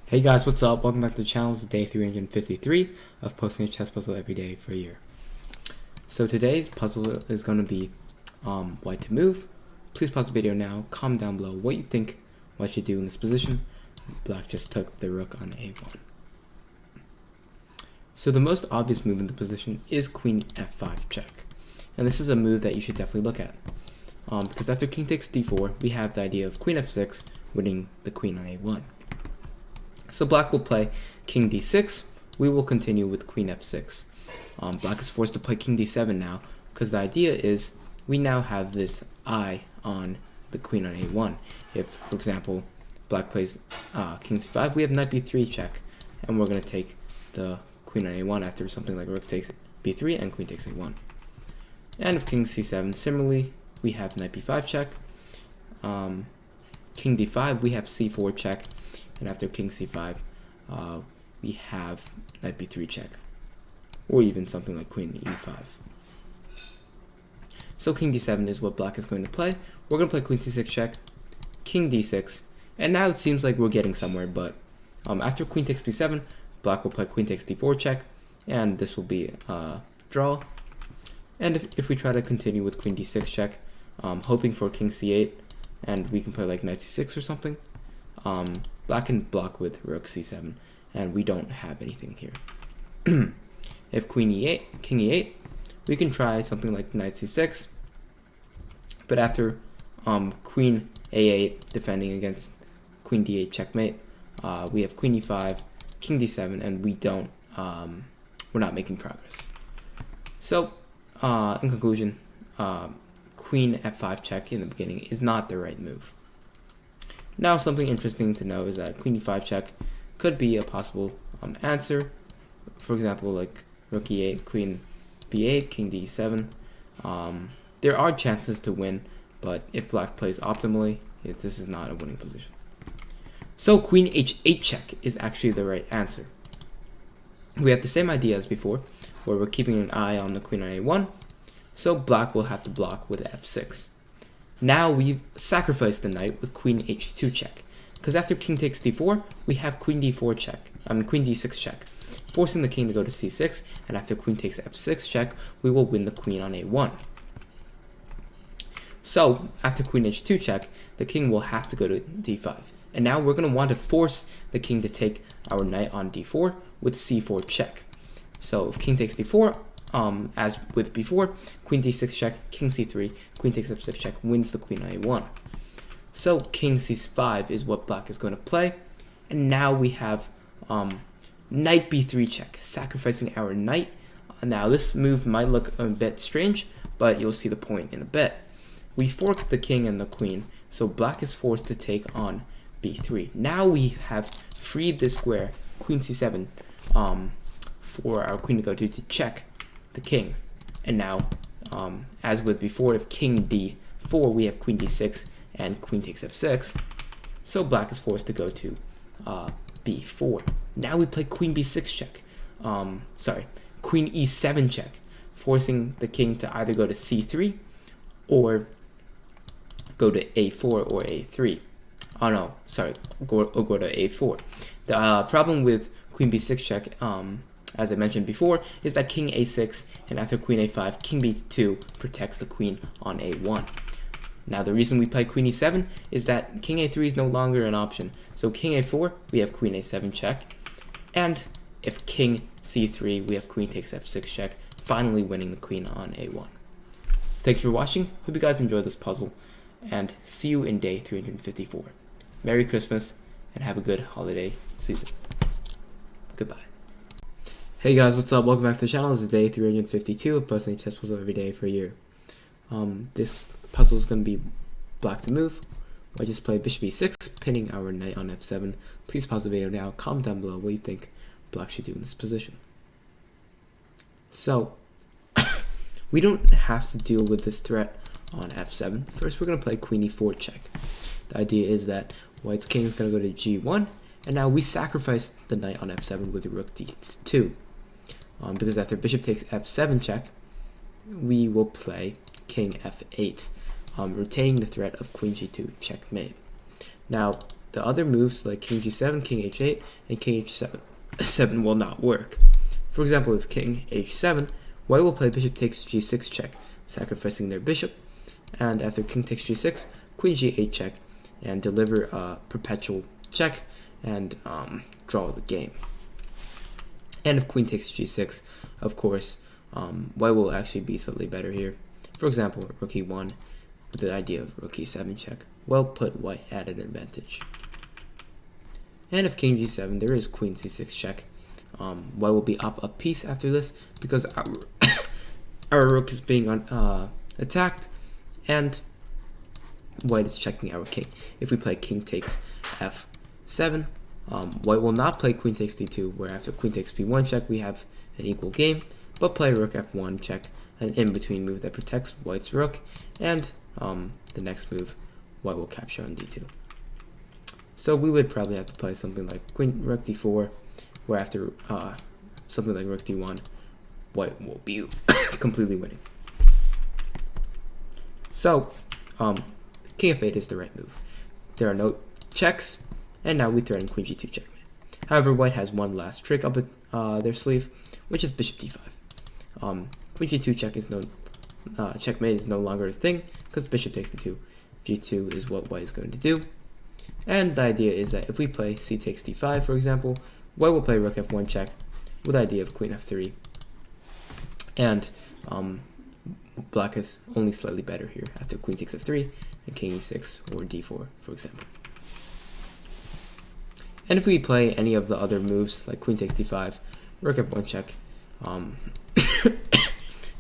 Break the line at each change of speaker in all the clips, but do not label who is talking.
Hey guys, what's up? Welcome back to the channel. This is day 353 of posting a chess puzzle every day for a year. So today's puzzle is going to be white to move. Please pause the video now. Comment down below what you think white should do in this position. Black just took the rook on a1. So the most obvious move in the position is queen f5 check. And this is a move that you should definitely look at. Because after king takes d4, we have the idea of queen f6 winning the queen on a1. So black will play king d6. We will continue with queen f6. Black is forced to play king d7 now, because the idea is we now have this eye on the queen on a1. If, for example, black plays king c5, we have knight b3 check, and we're going to take the queen on a1 after something like rook takes b3 and queen takes a1. And if king c7, similarly, we have knight b5 check. King d5, we have c4 check. And after king c5, we have knight b3 check, or even something like queen e5. So king d7 is what black is going to play. We're going to play queen c6 check, king d6, and now it seems like we're getting somewhere, but after queen takes b7, black will play queen takes d4 check, and this will be a draw. And if we try to continue with queen d6 check, hoping for king c8, and we can play like knight c6 or something, black can block with rook c7, and we don't have anything here. If queen e8, king e8, we can try something like knight c6, but after queen a8 defending against queen d8 checkmate, we have queen e5, king d7, and we're not making progress. So in conclusion, queen f5 check in the beginning is not the right move. Now, something interesting to know is that queen e5 check could be a possible answer. For example, like rook e8, queen b8, king d7. There are chances to win, but if black plays optimally, this is not a winning position. So queen h8 check is actually the right answer. We have the same idea as before, where we're keeping an eye on the queen on a1. So black will have to block with f6. Now we sacrifice the knight with queen h2 check, because after king takes d4, we have queen d4 check, queen d6 check, forcing the king to go to c6, and after queen takes f6 check, we will win the queen on a1. So after queen h2 check, the king will have to go to d5, and now we're going to want to force the king to take our knight on d4 with c4 check. So if king takes d4, as with before, queen d6 check, king c3, queen takes f6 check wins the queen on a1. So king c5 is what black is going to play, and now we have knight b3 check, sacrificing our knight. Now this move might look a bit strange, but you'll see the point in a bit. We fork the king and the queen, so black is forced to take on b3. Now we have freed this square, queen c7, for our queen to go to check the king. And now, as with before, if king d4, we have queen d6 and queen takes f6. So black is forced to go to b4. Now we play queen b6 check. Queen e7 check, forcing the king to either go to c3 or go to a4 or a3. Oh no, sorry, go to a4. The problem with queen b6 check, as I mentioned before, is that king a6 and after queen a5, king b2 protects the queen on a1. Now the reason we play queen e7 is that king a3 is no longer an option. So king a4, we have queen a7 check, and if king c3, we have queen takes f6 check, finally winning the queen on a1. Thanks for watching. Hope you guys enjoyed this puzzle, and see you in day 354. Merry Christmas, and have a good holiday season. Goodbye. Hey guys, what's up? Welcome back to the channel. This is day 352 of posting a chess puzzle every day for a year. This puzzle is going to be black to move. I just play bishop e6, pinning our knight on f7. Please pause the video now. Comment down below what you think black should do in this position. So, we don't have to deal with this threat on f7. First, we're going to play queen e4 check. The idea is that white's king is going to go to g1, and now we sacrifice the knight on f7 with rook d2. Because after bishop takes f7 check, we will play king f8, retaining the threat of queen g2 checkmate. Now, the other moves like king g7, king h8, and king h7 will not work. For example, if king h7, white will play bishop takes g6 check, sacrificing their bishop, and after king takes g6, queen g8 check, and deliver a perpetual check and draw the game. And if queen takes g6, of course, white will actually be slightly better here. For example, rook e1 with the idea of rook e7 check. Well put white at an advantage. And if king g7, there is queen c6 check. White will be up a piece after this because our rook is being attacked, and white is checking our king. If we play king takes f7, white will not play queen takes d2, where after queen takes b1 check we have an equal game, but play rook f1 check, an in-between move that protects white's rook, and the next move white will capture on d2. So we would probably have to play something like queen rook d4, where after something like rook d1, white will be completely winning. So king f8 is the right move. There are no checks, and now we threaten queen g2 checkmate. However, white has one last trick up their sleeve, which is bishop d5. Queen g2 check is checkmate is no longer a thing because bishop takes d2. g2 is what white is going to do, and the idea is that if we play c takes d5, for example, white will play rook f1 check with the idea of queen f3, and black is only slightly better here after queen takes f3 and king e6 or d4, for example. And if we play any of the other moves like queen takes d5, rook f1 check,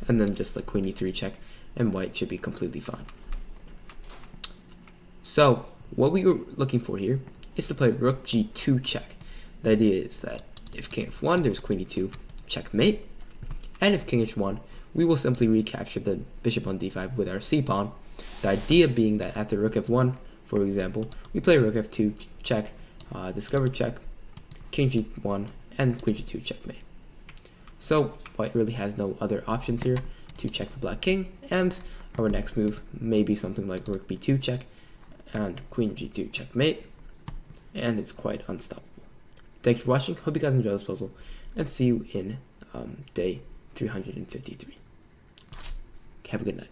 and then just like queen e3 check, and white should be completely fine. So what we were looking for here is to play rook g2 check. The idea is that if king f1, there's queen e2 checkmate, and if king h1, we will simply recapture the bishop on d5 with our c-pawn. The idea being that after rook f1, for example, we play rook f2 check, discover check, king g1, and queen g2 checkmate. So white really has no other options here to check the black king, and our next move may be something like rook b2 check and queen g2 checkmate, and it's quite unstoppable. Thanks for watching. Hope you guys enjoyed this puzzle, and see you in day 353. Have a good night.